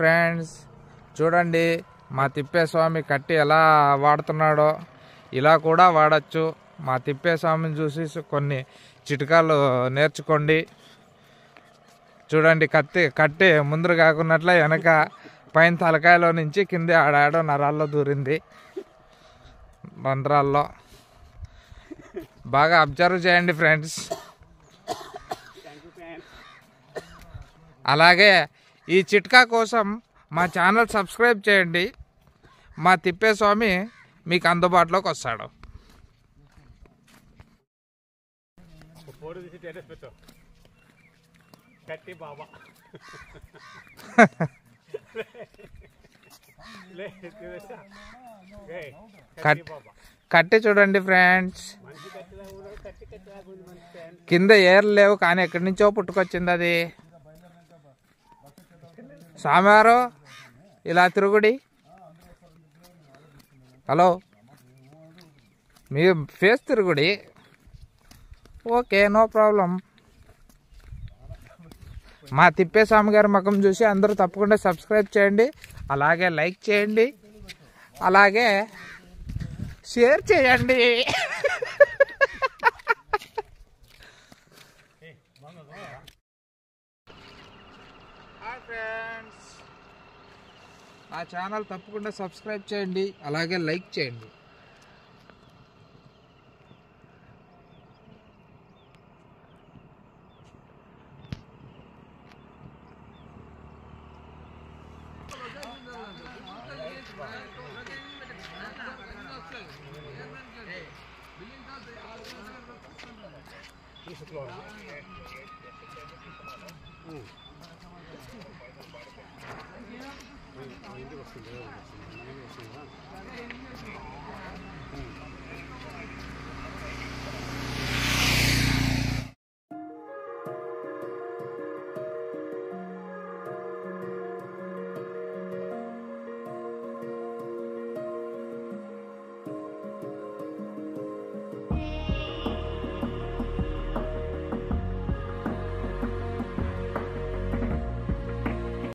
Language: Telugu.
ఫ్రెండ్స్, చూడండి మా తిప్పేస్వామి కట్టి ఎలా వాడుతున్నాడో. ఇలా కూడా వాడచ్చు. మా తిప్పేస్వామిని చూసి కొన్ని చిట్కాలు నేర్చుకోండి. చూడండి, కట్టి ముందర కాకున్నట్లే వెనక పైన తలకాయలో నుంచి కింద ఆడాడో నరాల్లో దూరింది, బంధ్రాల్లో. బాగా అబ్జర్వ్ చేయండి ఫ్రెండ్స్. అలాగే ఈ చిట్కా కోసం మా ఛానల్ సబ్స్క్రైబ్ చేయండి. మా తిప్పేస్వామి మీకు అందుబాటులోకి వస్తాడు. కట్టి చూడండి ఫ్రెండ్స్, కింద ఏర్లు లేవు కానీ ఎక్కడి నుంచో పుట్టుకొచ్చింది అది. స్వామివారు ఇలా తిరుగుడి. హలో, మీ ఫేస్ తిరుగుడి. Okay, no problem. మా తిప్పేస్వామి గారి ముఖం చూసి అందరూ తప్పకుండా సబ్స్క్రైబ్ చేయండి, అలాగే లైక్ చేయండి, అలాగే షేర్ చేయండి. హాయ్ ఫ్రెండ్స్, నా ఛానల్ తప్పకుండా సబ్స్క్రైబ్ చేయండి, అలాగే లైక్ చేయండి.